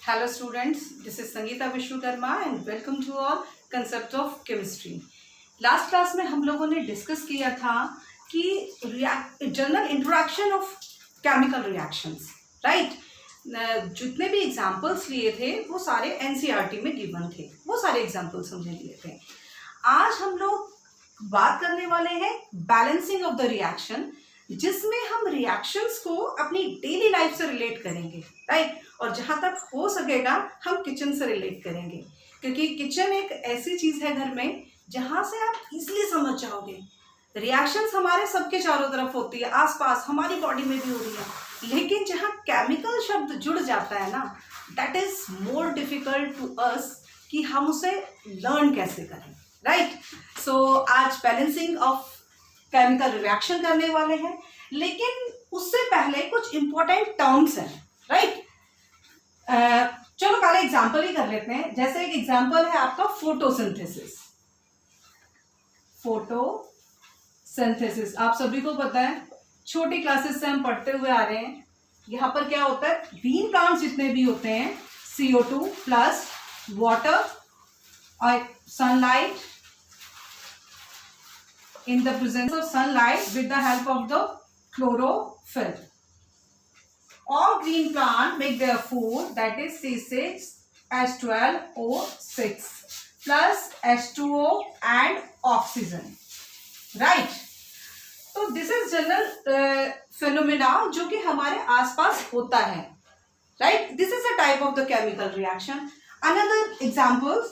Hello students, this is Sangeeta Vishwakarma and welcome to all concept of chemistry. Last class में हम लोगों ने discuss किया था कि general introduction of chemical reactions, right. जितने भी एग्जांपल्स लिए थे वो सारे एनसीईआरटी में गिवन थे, वो सारे एग्जांपल्स हमने लिए थे। आज हम लोग बात करने वाले हैं बैलेंसिंग ऑफ द रिएक्शन, जिसमें हम रिएक्शंस को अपनी डेली लाइफ से रिलेट करेंगे, राइट। और जहाँ तक हो सकेगा हम किचन से रिलेट करेंगे, क्योंकि किचन एक ऐसी चीज़ है घर में जहाँ से आप इजीली समझ जाओगे। रिएक्शंस हमारे सबके चारों तरफ होती है, आसपास हमारी बॉडी में भी हो रही है, लेकिन जहाँ केमिकल शब्द जुड़ जाता है ना, that is more difficult to us कि हम उसे लर्न कैसे करें, राइट। सो आज बैलेंसिंग ऑफ केमिकल रिएक्शन करने वाले हैं, लेकिन उससे पहले कुछ इंपॉर्टेंट टर्म्स हैं, राइट। चलो पहले एग्जांपल ही कर लेते हैं। जैसे एक एग्जांपल है आपका फोटोसिंथेसिस। फोटोसिंथेसिस आप सभी को पता है, छोटी क्लासेस से हम पढ़ते हुए आ रहे हैं। यहाँ पर क्या होता है, ग्रीन प्लांट्स जितने भी होते हैं, CO2 प्लस वाटर और sunlight, in the presence of sunlight with the help of the chlorophyll. All green plant make their food, that is C6H12O6 plus H2O and oxygen, right. तो this is general phenomena जो कि हमारे आसपास होता है, right. This is a type of the chemical reaction. Another examples,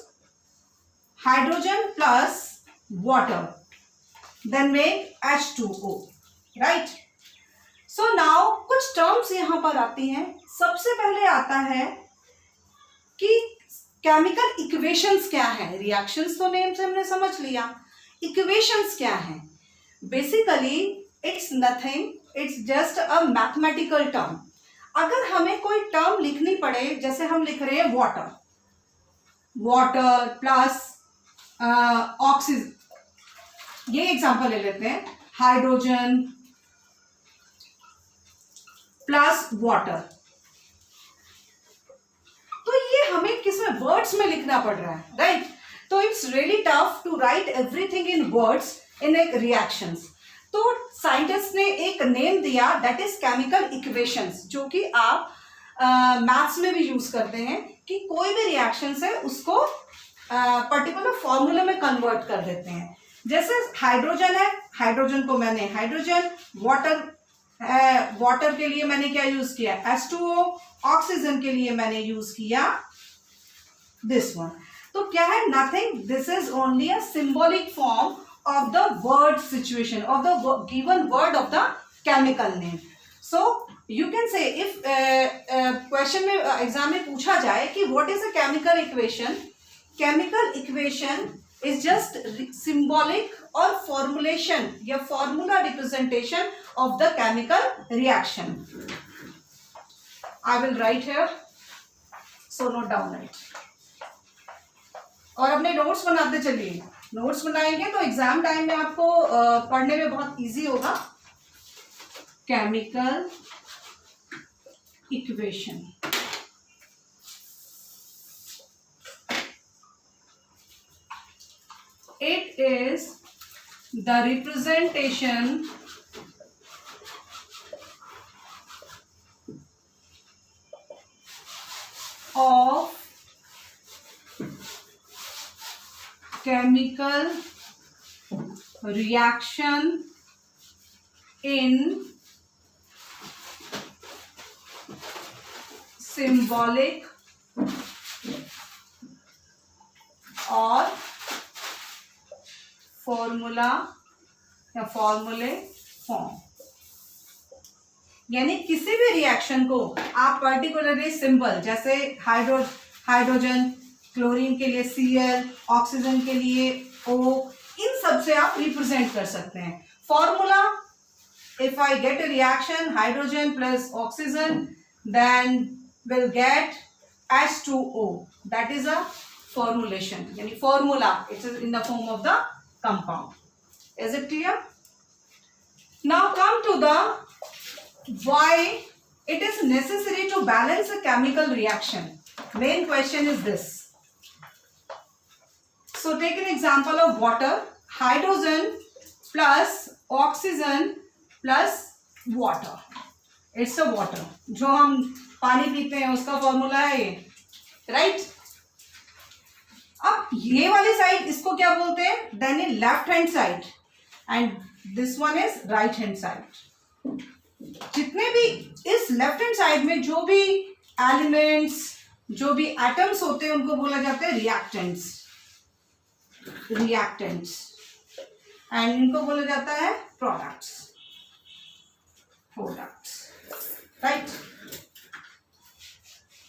hydrogen plus water then make H2O, right. So now कुछ terms यहाँ पर आती हैं। सबसे पहले आता है कि केमिकल इक्वेशंस क्या है। रिएक्शंस तो नेम से हमने समझ लिया, इक्वेशंस क्या है। Basically it's nothing, it's just a mathematical term. अगर हमें कोई टर्म लिखनी पड़े, जैसे हम लिख रहे हैं वाटर प्लस ऑक्सीजन, ये एग्जांपल ले लेते हैं, हाइड्रोजन प्लस वाटर, तो ये हमें किसमें वर्ड्स में लिखना पड़ रहा है, राइट। तो it's really tough to write everything in words in एक रिएक्शंस। तो साइंटिस्ट ने एक नेम दिया, दैट इज केमिकल इक्वेशंस, जो कि आप मैथ्स में भी यूज करते हैं कि कोई भी रिएक्शन है उसको पर्टिकुलर फॉर्मूले में कन्वर्ट कर देते हैं। जैसे हाइड्रोजन है, हाइड्रोजन को मैंने हाइड्रोजन, वाटर के लिए मैंने क्या यूज किया, H2O, ऑक्सीजन के लिए मैंने यूज किया दिस वन। तो क्या है, nothing, this is only a symbolic form of the word situation of the given word of the chemical name. So you can say, if question में exam में पूछा जाए कि what is a chemical equation, chemical equation is just symbolic or formulation या formula representation of the chemical reaction. I will write here, so note down it. और अपने notes बनाते चलिए। नोट्स बनाएंगे तो एग्जाम टाइम में आपको पढ़ने में बहुत इजी होगा। Chemical equation, it is the representation of chemical reaction in symbolic और फॉर्मूला या फॉर्मूले फॉर्म। यानी किसी भी रिएक्शन को आप पर्टिकुलरली सिंबल, जैसे हाइड्रोजन, क्लोरीन के लिए Cl, ऑक्सीजन के लिए O, इन सब से आप रिप्रेजेंट कर सकते हैं। Formula, if I get a reaction hydrogen plus oxygen, then will get H2O, that is a formulation, यानी formula, it is in the form of the compound. Is it clear? Now come to the why it is necessary to balance a chemical reaction. Main question is this. So take an example of water. Hydrogen plus oxygen plus water. It's a water. जो हम पानी पीते हैं उसका formula है ये, right? अब ये वाली साइड इसको क्या बोलते हैं? Then in left hand side and this one is right hand side. जितने भी इस लेफ्ट हैंड साइड में जो भी एलिमेंट्स, जो भी एटम्स होते हैं उनको बोला जाता है रिएक्टेंट्स. रिएक्टेंट्स एंड इनको बोला जाता है प्रोडक्ट्स. Products, right?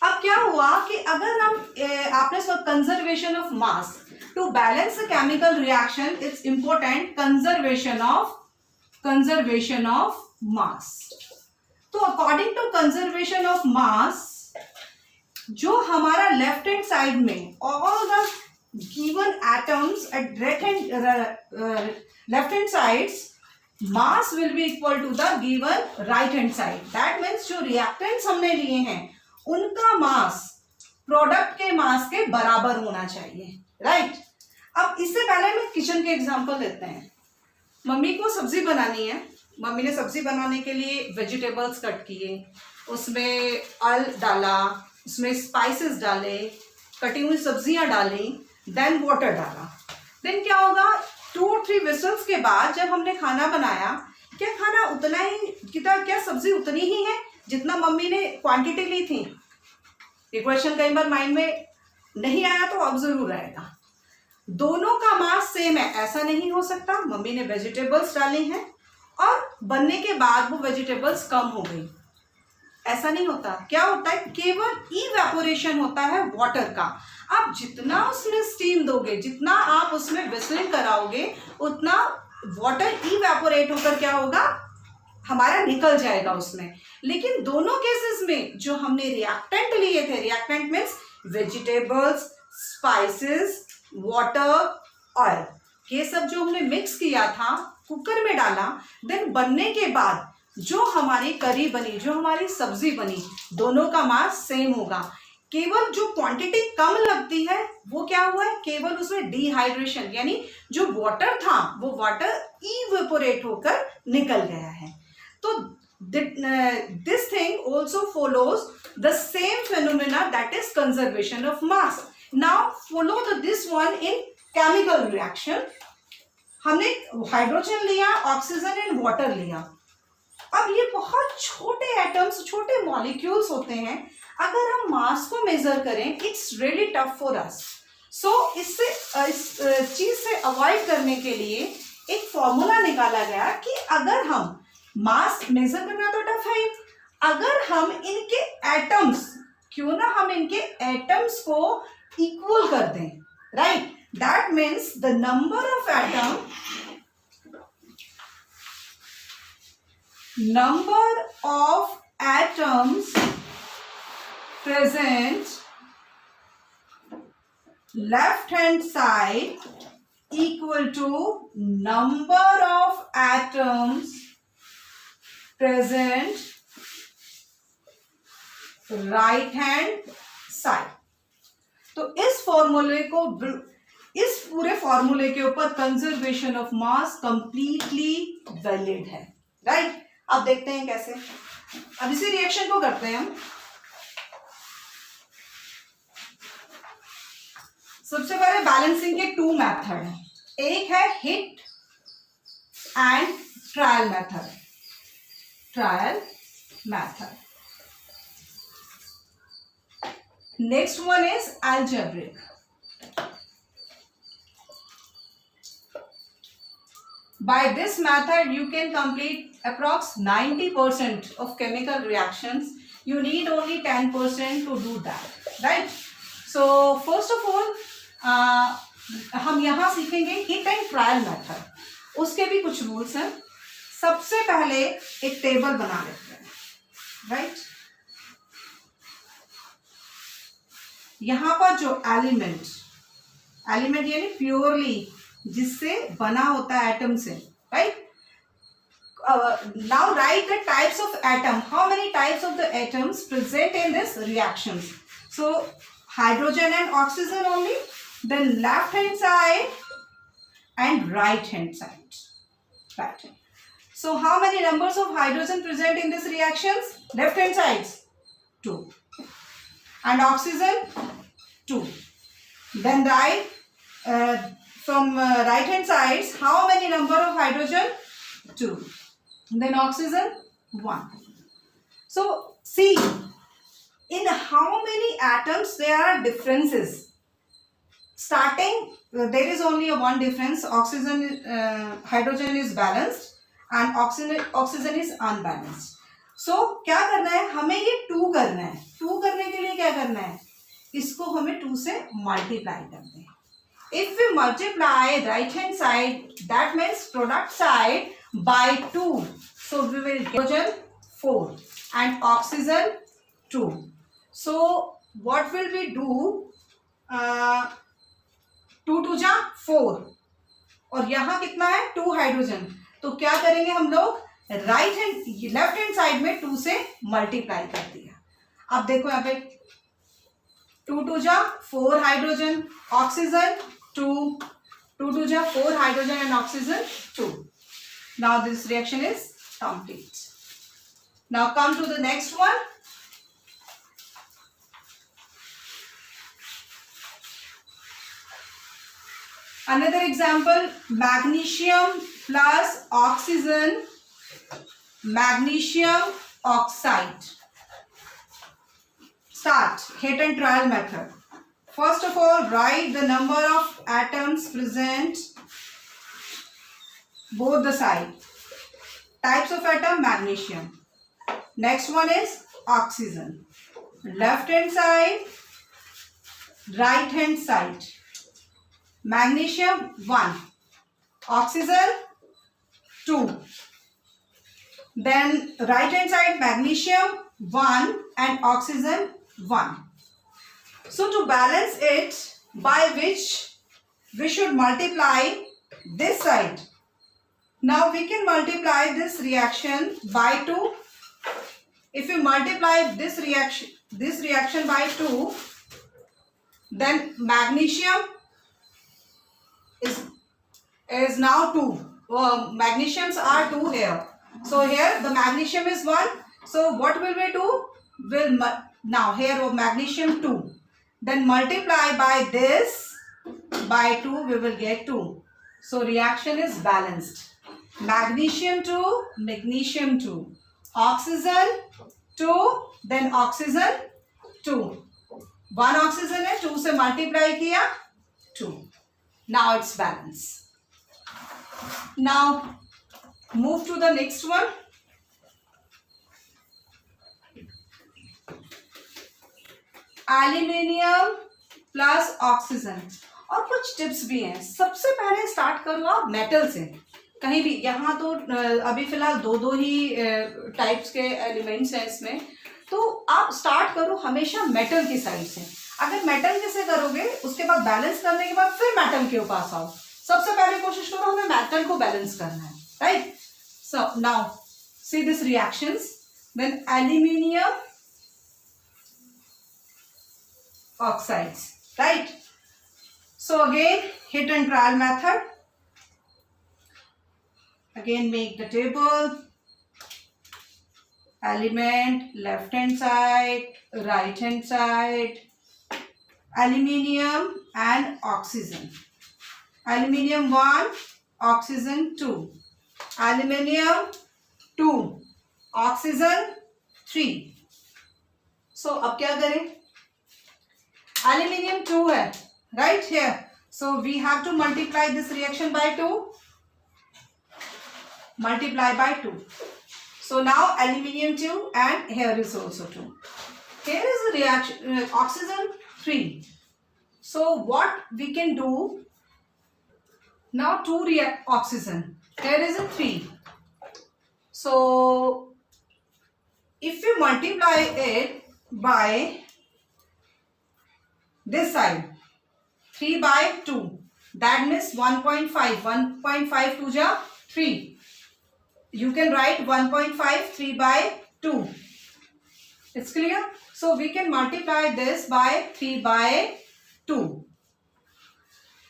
अब क्या हुआ कि अगर हम आपने सब conservation of mass to balance chemical reaction, it's important conservation of mass. तो according to conservation of mass, जो हमारा लेफ्ट हैंड साइड में all the given atoms at left hand sides, mass will be equal to the given right hand side. That means जो reactants हमने लिए हैं उनका मास product के मास के बराबर होना चाहिए, राइट? अब इससे पहले हम किचन के एग्जांपल लेते हैं. मम्मी को सब्जी बनानी है. मम्मी ने सब्जी बनाने के लिए वेजिटेबल्स कट किए, उसमें ऑयल डाला, उसमें स्पाइसेस डाले, कटी हुई सब्जियां डाली, देन वाटर डाला. देन क्या होगा? 2 or 3 विसल्स के बाद जब हमने खाना बनाया, क्या खाना उतना ही, क्या सब्जी उतनी ही है जितना मम्मी ने क्वांटिटी ली थी? ये क्वेश्चन कई बार माइंड में नहीं आया तो अब जरूर आएगा. दोनों का मास सेम है ऐसा नहीं हो सकता. मम्मी ने वेजिटेबल्स डाली हैं और बनने के बाद वो वेजिटेबल्स कम हो गई, ऐसा नहीं होता. क्या होता है? केवल इवेपोरेशन होता है वाटर का. आप जितना उसमें स्टीम दोगे, जितना आप उसमें विसलिंग कराओगे, उतना वाटर इवेपोरेट होकर क्या होगा? हमारा निकल जाएगा उसमें. लेकिन दोनों केसेस में जो हमने रिएक्टेंट लिए थे, reactant means vegetables, spices, water, oil, ये सब जो हमने मिक्स किया था, कुकर में डाला, देन बनने के बाद जो हमारी करी बनी, जो हमारी सब्जी बनी, दोनों का मास सेम होगा. केवल जो क्वांटिटी कम लगती है वो क्या हुआ है? केवल उसमें डिहाइड्रेशन, यानी जो वाटर था वो वाटर इवेपोरेट होकर निकल गया है. तो this thing also follows the same phenomena, that is conservation of mass. Now follow this one in chemical reaction. हमने हाइड्रोजन लिया, ऑक्सीजन एंड वाटर लिया. अब ये बहुत छोटे एटम्स, छोटे मॉलिक्यूल्स होते हैं. अगर हम मास को मेजर करें, it's really tough for us. So इस चीज से अवॉइड करने के लिए एक फॉर्मूला निकाला गया कि अगर हम मास मेजर करना तो टफ है, अगर हम इनके एटम्स, क्यों ना हम इनके एटम्स को इक्वल कर दें, right? That means the number of atoms present left hand side equal to number of atoms present right hand side. तो इस फॉर्मूले को, इस पूरे फॉर्मूले के ऊपर conservation of mass completely valid है, राइट? अब देखते हैं कैसे. अब इसी रिएक्शन को करते हैं हम. सबसे पहले बैलेंसिंग के 2 मेथड हैं. एक है hit and trial method. Next one is algebraic. By this method you can complete approx 90% of chemical reactions. You need only 10% to do that, right? So first of all हम यहाँ सीखेंगे hit and trial method. उसके भी कुछ rules हैं. सबसे पहले एक टेबल बना लेते हैं, राइट? यहाँ पर जो एलिमेंट यानी प्योरली जिससे बना होता है एटम से, right? Now write the types of atom. How many types of the atoms present in this reactions? So hydrogen and oxygen only. Then left hand side and right hand side. Right hand. So how many numbers of hydrogen present in this reactions? Left hand sides 2 and oxygen 2. Then right from right hand sides, how many number of hydrogen? 2. Then oxygen 1. So see, in how many atoms there are differences. Starting, there is only a one difference. Oxygen, hydrogen is balanced and oxygen is unbalanced. So क्या करना है, हमें ये 2 करना है. 2 करने के लिए क्या करना है, इसको हमें 2 से मल्टीप्लाई करते हैं. If we multiply right hand side, that means product side by 2. So we will get hydrogen 4 and oxygen 2. So what will we do? 2 2 जा 4 और यहाँ कितना है 2 हाइड्रोजन. तो क्या करेंगे हम लोग, right hand left hand side में 2 से मल्टीप्लाई कर दिया. अब देखो यहाँ पे 2 2 जा 4 हाइड्रोजन, ऑक्सीजन 2, 2 2 जा 4 hydrogen and oxygen 2. Now this reaction is complete. Now come to the next one. Another example, magnesium plus oxygen, magnesium oxide. Start hit and trial method. First of all, write the number of atoms present both the side. Types of atom, magnesium. Next one is oxygen. Left hand side, right hand side. Magnesium 1, oxygen 2. Then right hand side magnesium 1 and oxygen 1. So to balance it, by which we should multiply this side. Now we can multiply this reaction by 2. If you multiply this reaction by 2, then magnesium is now 2. Magnesiums are 2 here. So here the magnesium is 1. So what will we do? We'll now here magnesium 2. Then multiply by this by 2, we will get 2. So reaction is balanced. Magnesium 2, magnesium 2. Oxygen 2, then oxygen 2. 1 oxygen है, 2 से multiply किया 2. Now it's balance. Now move to the next one. Aluminium plus oxygen. और कुछ tips भी हैं. सबसे पहले start करो आप मेटल से. कहीं भी, यहाँ तो अभी फिलहाल दो ही टाइप्स के एलिमेंट्स हैं इसमें, तो आप स्टार्ट करो हमेशा मेटल की साइड से. अगर मेटल जैसे करोगे उसके बाद बैलेंस करने के बाद फिर मेटल के पास आओ. सबसे पहले कोशिश करो हमें मेटल को बैलेंस करना है, right. So now see this reactions. Then aluminium oxides, right. So again hit and trial method. Again make the table. Element left hand side, right hand side. Aluminium and oxygen. Aluminium 1, oxygen 2. Aluminium 2, oxygen 3. So अब क्या करें? Aluminium 2 है, right here. So we have to multiply this reaction by 2. Multiply by 2. So now aluminium 2 and here is also 2. Here is the reaction, oxygen 3. So what we can do now, 2 oxygen. Here is a 3. So if we multiply it by this side, 3 by 2, that means 1.5. 1.5 2 ja 3. You can write 1.5 3 by 2. It's clear? So we can multiply this by 3/2.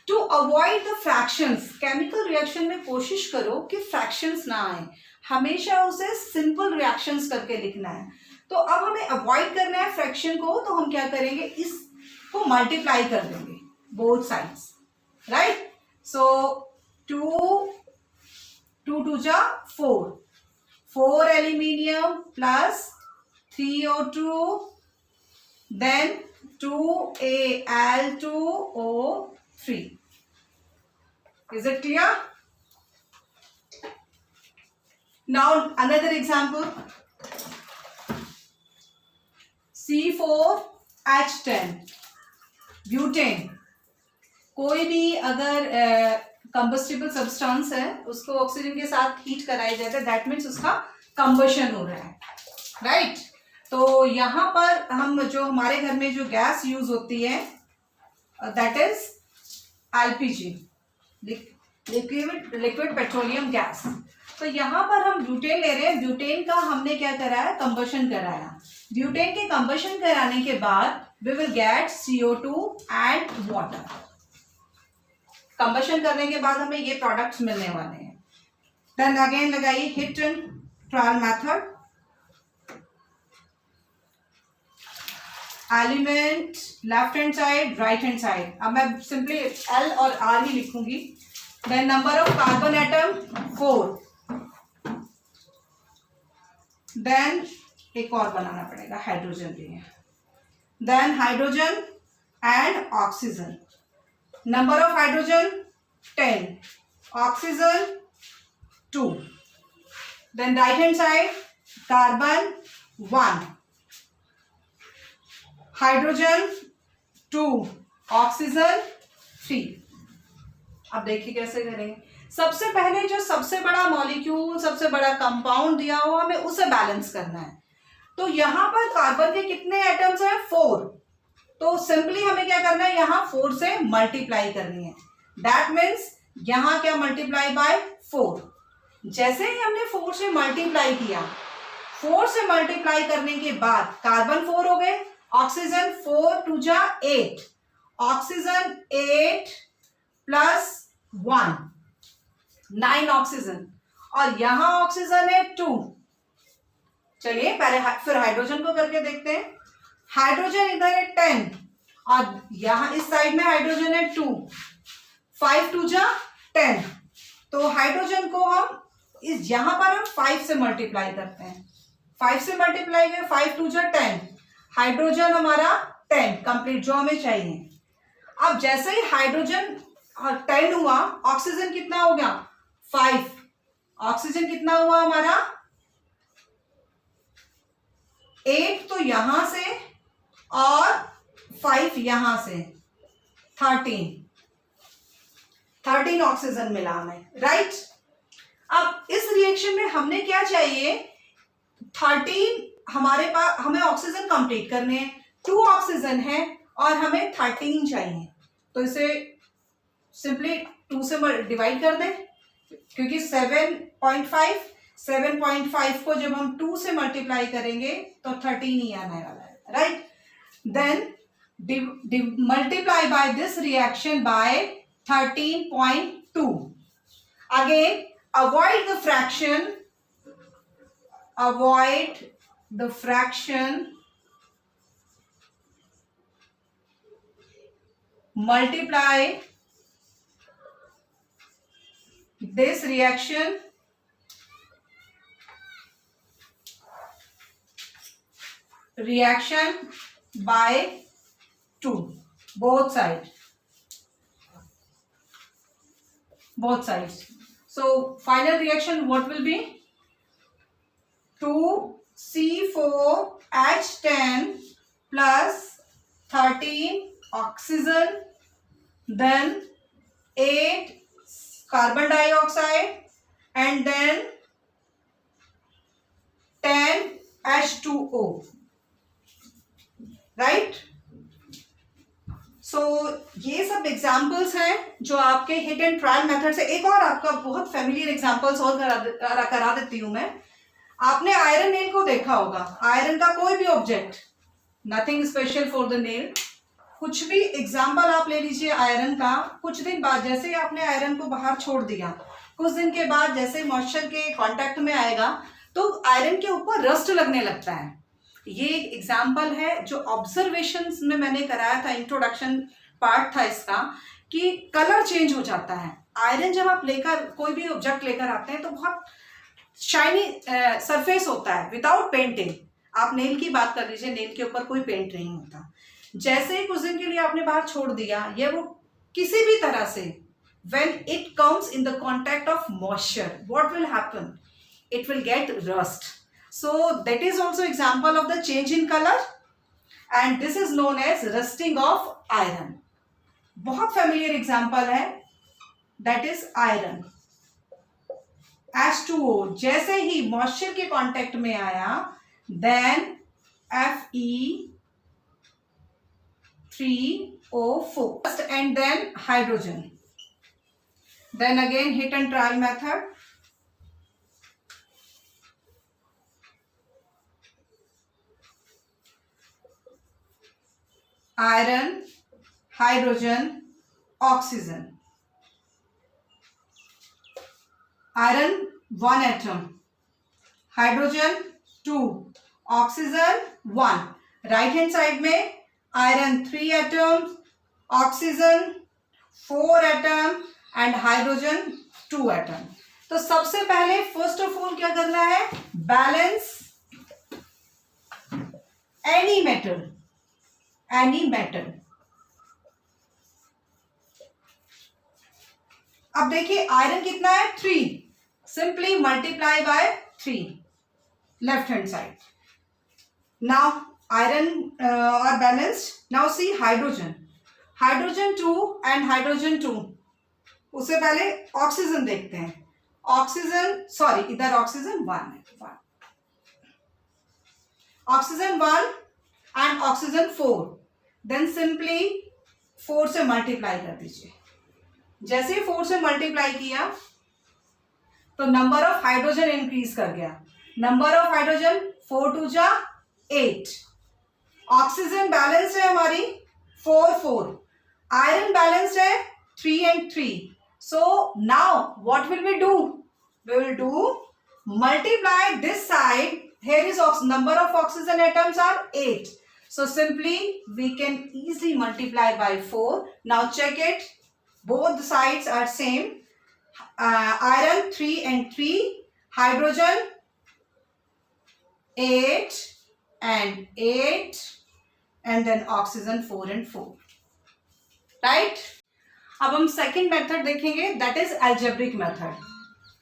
To avoid the fractions, chemical reaction में कोशिश करो कि fractions ना आए, हमेशा उसे simple reactions करके लिखना है। तो अब हमें अवॉइड करना है फ्रैक्शन को, तो हम क्या करेंगे, इसको मल्टीप्लाई कर देंगे बोथ साइड्स, राइट। सो 2 2 जा 4 aluminium plus 3O2, then 2Al2O3. Is it clear? Now another example, C4H10 butane. कोई भी अगर कंबस्टिबल सब्सटेंस है उसको ऑक्सीजन के साथ हीट कराया जाता है, दैट मीन्स उसका कंबशन हो रहा है, राइट। तो यहाँ पर हम जो हमारे घर में जो गैस यूज होती है that is LPG, liquid petroleum gas. तो यहाँ पर हम ब्यूटेन ले रहे हैं। ब्यूटेन का हमने क्या कराया, कंबशन कराया। ब्यूटेन के कंबशन कराने के बाद we will get CO2 and water. Combustion करने के बाद हमें ये प्रोडक्ट्स मिलने वाले हैं। देन अगेन लगाइए hit and trial method. Element left hand side, right hand side. अब मैं सिंपली L और R ही लिखूंगी। Then number of carbon atom 4। Then एक और बनाना पड़ेगा, हाइड्रोजन भी है। Then hydrogen and oxygen. Number of hydrogen 10, oxygen 2। Then right hand side carbon 1, hydrogen 2, oxygen 3। अब देखिए कैसे करेंगे। सबसे पहले जो सबसे बड़ा मॉलिक्यूल, सबसे बड़ा कंपाउंड दिया हो, हमें उसे बैलेंस करना है। तो यहां पर कार्बन के कितने एटम्स हैं, 4। तो सिंपली हमें क्या करना है, यहां 4 से मल्टीप्लाई करनी है। दैट मीन्स यहां क्या, मल्टीप्लाई बाय 4। जैसे ही हमने 4 से मल्टीप्लाई किया, 4 से मल्टीप्लाई करने के बाद कार्बन 4 हो गए, ऑक्सीजन 4 2 जा 8, ऑक्सीजन 8 प्लस 1 9 ऑक्सीजन, और यहां ऑक्सीजन है 2। चलिए पहले फिर हाइड्रोजन को करके देखते हैं। हाइड्रोजन इधर है 10 और यहां इस साइड में हाइड्रोजन है 2, 5 2 जा 10। तो हाइड्रोजन को हम इस यहां पर हम 5 से मल्टीप्लाई करते हैं। 5 से मल्टीप्लाई करें, 5 2 जा 10, हाइड्रोजन हमारा 10 कंप्लीट जो हमें चाहिए। अब जैसे ही हाइड्रोजन 10 हुआ, ऑक्सीजन कितना हो गया, 5। ऑक्सीजन कितना हुआ हमारा 8, तो यहां से और 5 यहां से 13 ऑक्सीजन मिला हमें, राइट। अब इस रिएक्शन में हमने क्या चाहिए, 13 हमारे पास, हमें ऑक्सीजन कंप्लीट करने हैं। 2 ऑक्सीजन है और हमें 13 चाहिए। तो इसे सिंपली 2 से डिवाइड कर दें, क्योंकि 7.5 को जब हम 2 से मल्टीप्लाई करेंगे तो 13 ही आने वाला है, right. Then multiply by this reaction by 13.2। Again avoid the fraction, multiply this reaction by 2, both sides. So final reaction what will be, 2C4H10 plus 13 oxygen, then 8 carbon dioxide, and then 10 H2O, right? सो ये सब examples हैं जो आपके hit and trial method से। एक और आपका बहुत फेमिलियर एग्जाम्पल्स और करा देती हूँ मैं। आपने आयरन नेल को देखा होगा, आयरन का कोई भी object, nothing special for the nail, कुछ भी एग्जाम्पल आप ले लीजिए आयरन का, कुछ दिन बाद जैसे ही आपने आयरन को बाहर छोड़ दिया, कुछ दिन के बाद जैसे मॉइस्चर के कांटेक्ट में आएगा तो आयरन के ऊपर रस्ट लगने लगता है। ये एक एग्जाम्पल है जो ऑब्जर्वेशंस में मैंने कराया था, इंट्रोडक्शन पार्ट था इसका, कि कलर चेंज हो जाता है। आयरन जब आप लेकर कोई भी ऑब्जेक्ट लेकर आते हैं तो बहुत शाइनी सरफेस होता है विदाउट पेंटिंग। आप नेल की बात कर लीजिए, नेल के ऊपर कोई पेंट नहीं होता। जैसे ही कुछ दिन के लिए आपने बाहर छोड़ दिया, या वो किसी भी तरह से, when it comes in the contact of moisture, what will happen? It will get rust. So that is also example of the change in color, and this is known as rusting of iron. बहुत familiar example है, that is iron. H2O जैसे ही moisture के contact में आया, then Fe3O4 and then hydrogen. Then again hit and trial method. Iron, hydrogen, oxygen. Iron 1 atom, hydrogen 2, oxygen 1. Right hand side में iron 3 atoms, oxygen 4 atom and hydrogen 2 atom. तो सबसे पहले first of all क्या करना है, balance any metal, any metal. अब देखिए iron कितना है 3, simply multiply by 3 left hand side. Now iron are balanced. Now see hydrogen, hydrogen 2 and hydrogen 2. उससे पहले ऑक्सीजन देखते हैं, ऑक्सीजन सॉरी इधर ऑक्सीजन 1 है, oxygen 1 and oxygen 4, then simply 4 से मल्टीप्लाई कर दीजिए। जैसे ही 4 से मल्टीप्लाई किया तो नंबर ऑफ हाइड्रोजन इंक्रीज कर गया, नंबर ऑफ हाइड्रोजन 4 2 जा 8। ऑक्सीजन बैलेंस्ड है हमारी 4 4, आयरन बैलेंस्ड है 3 and 3। So now what will we do, we will do multiply this side, here is number of oxygen atoms are 8, so simply we can easily multiply by 4। now check it, both sides are same, iron 3 and 3, hydrogen 8 and 8 and then oxygen 4 and 4, right? अब हम second method देखेंगे, that is algebraic method,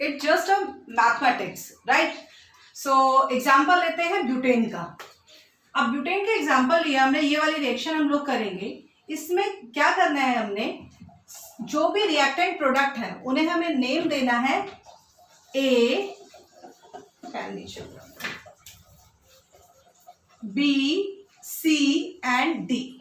it just a mathematics, right? So example लेते हैं butane का। अब butane का example लिया हमने, ये वाली रिएक्शन हम लोग करेंगे। इसमें क्या करना है, हमने जो भी रिएक्टेंट प्रोडक्ट है उन्हें हमें नेम देना है A, B, C and D,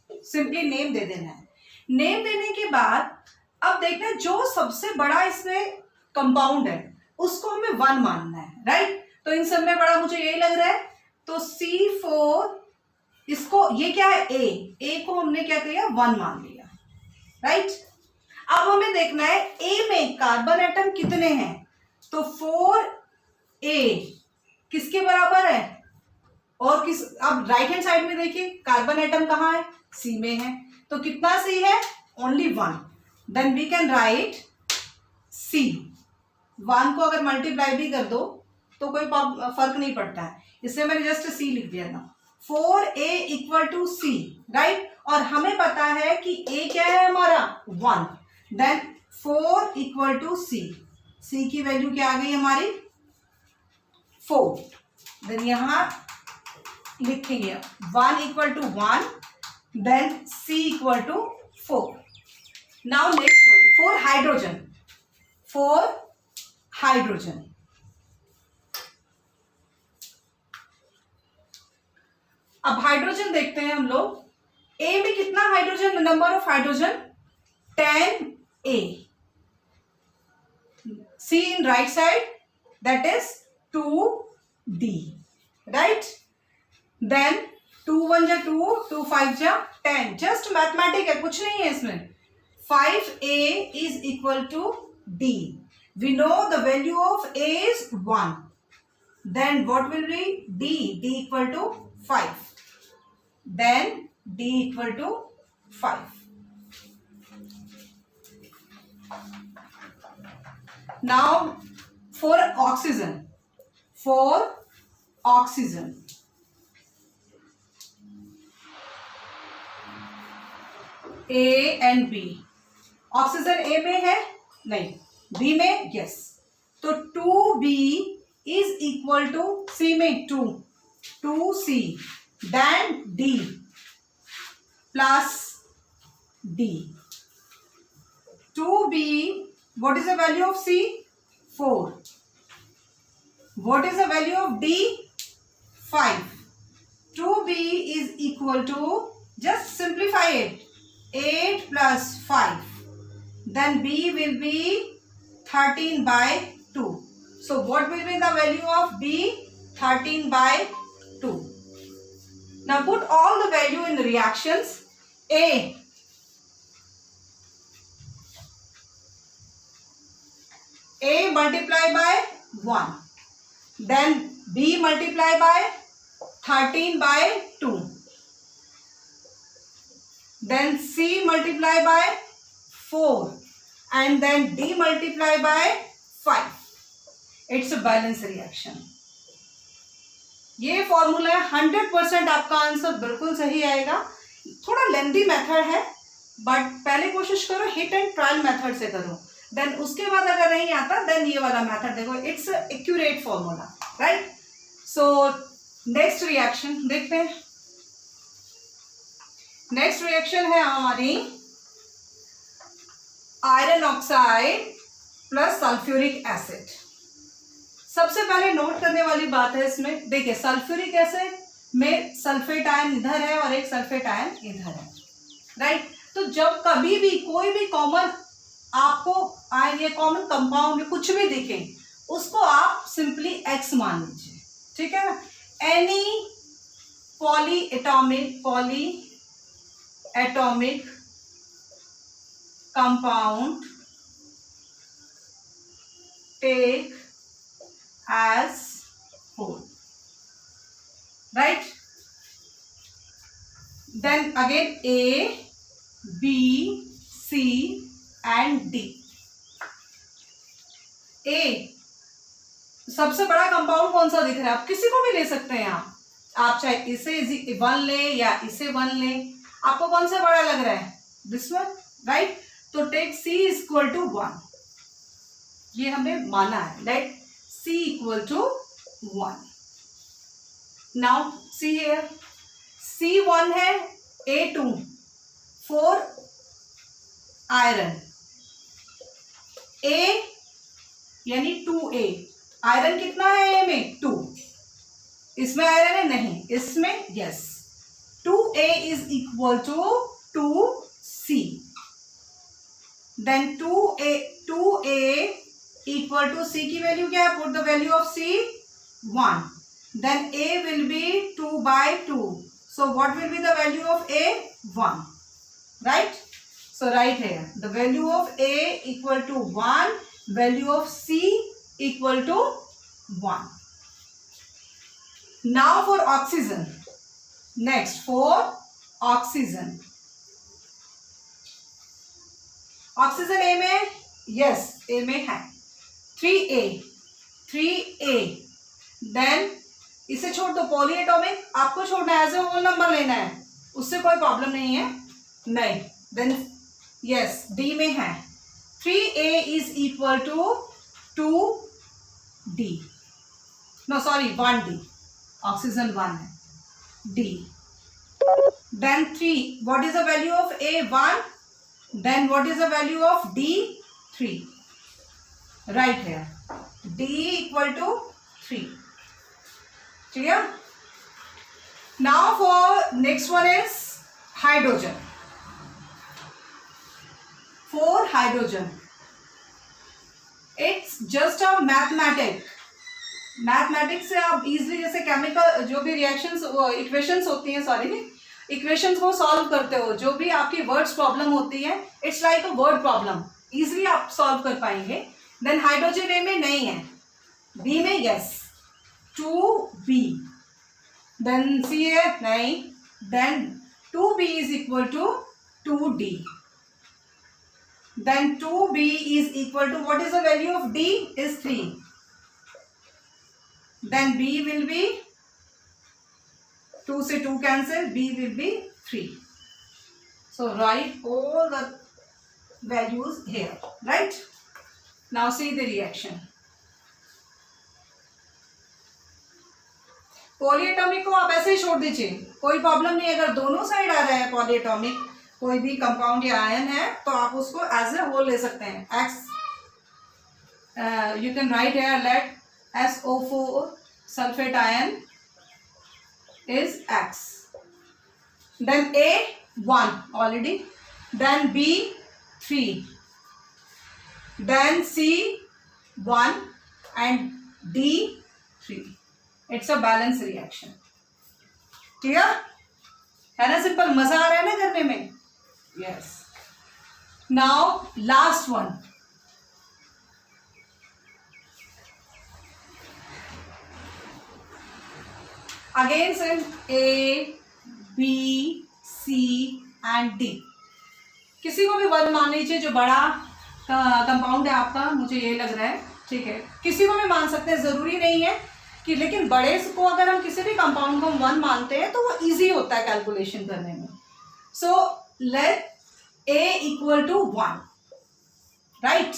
simply name दे देना है। नेम देने के बाद अब देखना है जो सबसे बड़ा इसमें कंपाउंड है उसको हमें 1 मानना है, राइट? तो इन सब में बड़ा मुझे यही लग रहा है, तो C4, इसको ये क्या है ए को हमने क्या किया 1 मान लिया, राइट? अब हमें देखना है ए में कार्बन एटम कितने हैं, तो 4A किसके बराबर है, और किस, अब राइट हैंड साइड में देखिए कार्बन एटम कहाँ है, सी में है, तो कितना सी है, only 1। Then we can write C, 1 को अगर मल्टीप्लाई भी कर दो तो कोई फर्क नहीं पड़ता है, इससे मैंने जस्ट सी लिख दिया ना, 4A equal to C, right? और हमें पता है कि ए क्या है हमारा 1, देन 4 इक्वल टू सी, सी की वैल्यू क्या आ गई हमारी 4, देन यहां लिखेंगे 1 equal to 1, then C equal to 4। Now next one, 4 hydrogen, 4 hydrogen. अब हाइड्रोजन देखते हैं हम लोग, ए में कितना hydrogen, number of hydrogen 10A, C in right side that is 2 D, right? Then 2 1 जा 2, 2 5 जा 10, जस्ट मैथमेटिक है, कुछ नहीं है इसमें. 5A is equal to D. We know the value of A is 1. Then what will be D? D equal to 5. Then D equal to 5. Now for oxygen, A and B. Oxygen A में है नहीं, B में yes. तो 2B is equal to C में 2C then D plus D. 2B, what is the value of C? 4. What is the value of D? 5. 2B is equal to, just simplify it, 8 plus 5. Then B will be 13 by 2. So what will be the value of B? 13 by 2. Now put all the value in the reactions. A multiply by 1. Then B multiply by 13 by 2. Then C multiply by 4. And then D multiply by 5. It's a balanced reaction. ये formula है, 100% आपका answer बिल्कुल सही आएगा. थोड़ा lengthy method है, but पहले कोशिश करो हिट एंड ट्रायल मेथड से करो. देन उसके बाद अगर नहीं आता देन ये वाला मेथड देखो. It's accurate formula, right? So next reaction देखते हैं. नेक्स्ट रिएक्शन है हमारी iron oxide plus sulphuric acid. सबसे पहले नोट करने वाली बात है इसमें, देखिए सल्फ्यूरिक एसिड में सल्फेट आयन इधर है और एक सल्फेट आयन इधर है, राइट? तो जब कभी भी कोई भी कॉमन आपको आयन या कॉमन कंपाउंड कुछ भी दिखे, उसको आप सिंपली एक्स मान लीजिए, ठीक है ना? Any poly atomic compound take as whole, right? Then again A, B, C and D. A सबसे बड़ा कंपाउंड कौन सा दिख रहा है? आप किसी को भी ले सकते हैं. आप चाहे इसे 1 ले या इसे 1 ले, आपको कौन सा बड़ा लग रहा है? This one, right? तो take C is equal to 1. ये हमें माना है, right? C equal to 1. Now C here, C1 है, A2 4 आयरन, A यानी 2A. आयरन कितना है A में? 2. इसमें आयरन है? नहीं. इसमें yes. 2A is equal to 2C. Then 2A equal to C की वैल्यू क्या है? Put the value of C 1. Then A will be 2 by 2. So what will be the value of A? 1. Right? So write here the value of A equal to 1. Value of C equal to 1. Now for oxygen. Next for oxygen. Oxygen A में, yes A में है. 3A. Then इसे छोड़ दो, poly atomic आपको छोड़ना है, as a whole number लेना है, उससे कोई प्रॉब्लम नहीं है. नहीं. देन यस D में है. 3A is equal to 2D. No sorry 1D. Oxygen 1 है. D. Then 3. What is the value of A? 1. Then what is the value of D? 3. Right here. D equal to 3. Clear? Now for next one is hydrogen. For hydrogen, it's just a mathematic. Mathematics से आप easily जैसे chemical जो भी reactions equations होती हैं, sorry equations को solve करते हो, जो भी आपकी वर्ड्स प्रॉब्लम होती है, it's like a word problem, easily आप सॉल्व कर पाएंगे। देन हाइड्रोजन ए में नहीं है, बी में यस, 2b, देन सी है नहीं, then 2b is equal to 2d, then 2b is equal to, what is the value of d is 3, then b will be 2 से 2 cancel, b will be 3. So write all the values here, right? Now see the reaction. Polyatomic को आप ऐसे ही छोड़ दीजिए, कोई problem नहीं। अगर दोनों साइड आ रहा है पॉलीएटॉमिक, कोई भी कंपाउंड या आयन है, तो आप उसको एज ए होल ले सकते हैं। X, you can write here let SO4 sulphate ion is X, then A 1 already, then B 3, then C 1 and D 3. It's a balance reaction. Clear है ना? सिंपल, मजा आ रहा है ना करने में? Yes. Now last one, again same A, B, C and D। किसी को भी वन मान लीजिए जो बड़ा कंपाउंड है आपका, मुझे ये लग रहा है, ठीक है, किसी को भी मान सकते हैं, जरूरी नहीं है कि, लेकिन बड़े को अगर हम किसी भी कंपाउंड को हम वन मानते हैं तो वो इजी होता है कैलकुलेशन करने में। So let A equal to 1, right,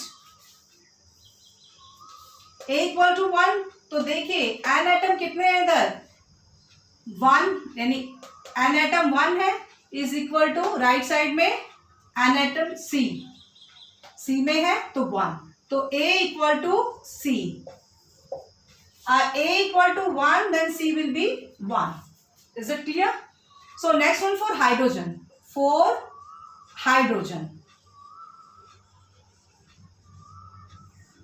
A equal to 1, तो देखिए एन एटम कितने हैं इधर, 1, यानी एन एटम 1 है, is equal to right side में एन एटम C में है तो 1, तो A equal to C, A equal to 1, then C will be 1. Is it clear? So next one for hydrogen. For hydrogen.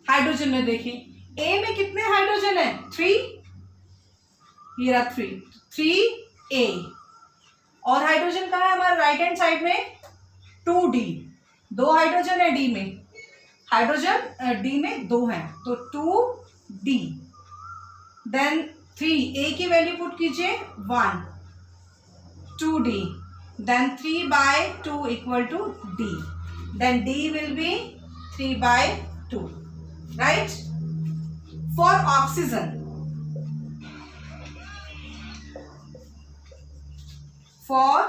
Hydrogen में देखिए A में कितने hydrogen है, 3, ये रहा 3A, और हाइड्रोजन कहाँ है हमारे राइट हैंड साइड में, 2D, 2 हाइड्रोजन है D में, हाइड्रोजन D में 2 हैं, तो 2D, देन 3, A की वैल्यू पुट कीजिए 1, 2D, then 3/2 equal to D, then D will be 3/2, right. For oxygen, for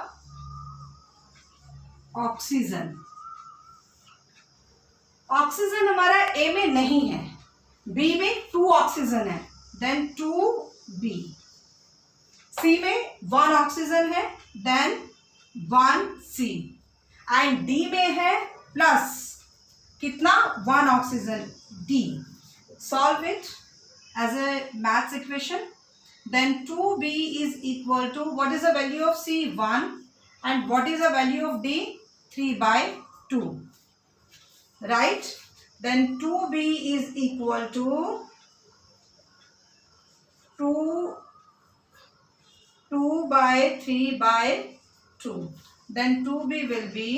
oxygen, oxygen हमारा A में नहीं है, B में 2 ऑक्सीजन है, देन 2B, C में 1 ऑक्सीजन है, देन 1C, एंड D में है प्लस कितना, 1 oxygen D। Solve it as a maths equation, then 2B is equal to, what is the value of C, 1, and what is the value of D, 3/2, right. Then 2B is equal to 2/3/2, then 2B will be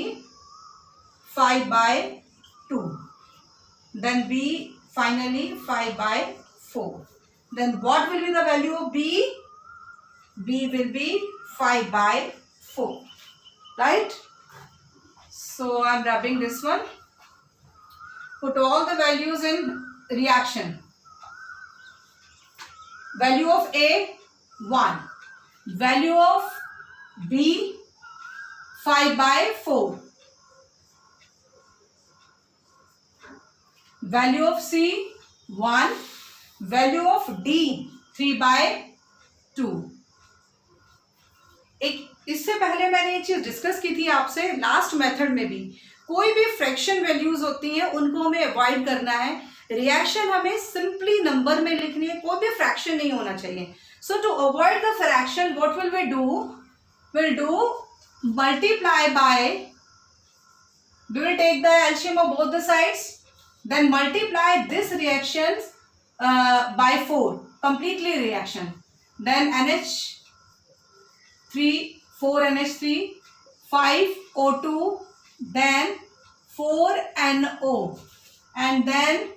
5/2, then B finally 5/4, then what will be the value of B? B will be 5/4, right? So I'm rubbing this one, put all the values in reaction. Value of A 1, value of B 5/4, value of C 1, value of D 3/2। एक इससे पहले मैंने एक चीज discuss की थी आपसे last method में भी, कोई भी फ्रैक्शन वैल्यूज होती हैं उनको हमें अवॉइड करना है, रिएक्शन हमें सिंपली नंबर में लिखनी है, कोई भी फ्रैक्शन नहीं होना चाहिए। So to avoid the fraction what will we do, will do multiply by, we will take the LCM of both the sides, then multiply this reaction by 4, completely reaction. Then NH3, 4NH3, 5O2, then 4NO, and then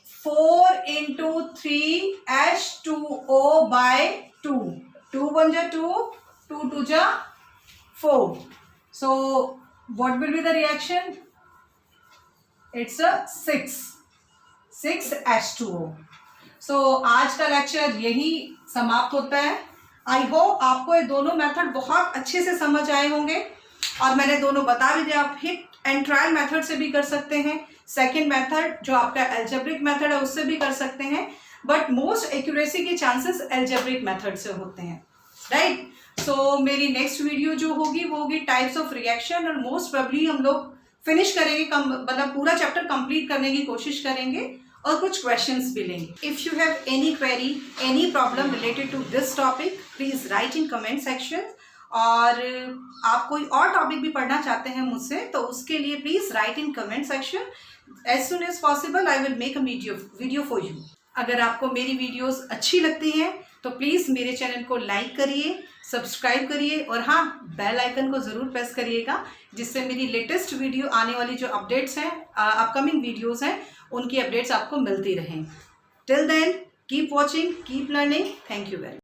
4 into 3H2O by 2. 2 1 ja 2, 2 2 ja 4. So what will be the reaction? It's a 6 H2O. So आज का lecture यही समाप्त होता है. I hope आपको ये दोनों method बहुत अच्छे से समझ आए होंगे, और मैंने दोनों बता भी दिया. आप हिट एंड ट्रायल मेथड से भी कर सकते हैं, सेकेंड मेथड जो आपका एल्जेब्रिक मेथड है उससे भी कर सकते हैं, बट मोस्ट एक्यूरेसी के चांसेस एल्जेब्रिक मेथड से होते हैं, राइट. सो मेरी नेक्स्ट वीडियो जो होगी वो होगी टाइप्स ऑफ रिएक्शन, और मोस्ट प्रोबेबली हम लोग फिनिश करेंगे, मतलब पूरा चैप्टर कंप्लीट करने की कोशिश करेंगे और कुछ क्वेश्चंस भी लेंगे. If you have any query, any problem related to this topic, please write in comment section. और आप कोई और टॉपिक भी पढ़ना चाहते हैं मुझसे, तो उसके लिए please write in comment section. As soon as possible I will make a video for you. अगर आपको मेरी वीडियोस अच्छी लगती हैं तो प्लीज़ मेरे चैनल को लाइक करिए, सब्सक्राइब करिए, और हाँ, बेल आइकन को ज़रूर प्रेस करिएगा, जिससे मेरी लेटेस्ट वीडियो आने वाली जो अपडेट्स हैं, अपकमिंग वीडियोस हैं, उनकी अपडेट्स आपको मिलती रहें. Till then keep watching, keep learning. Thank you very much.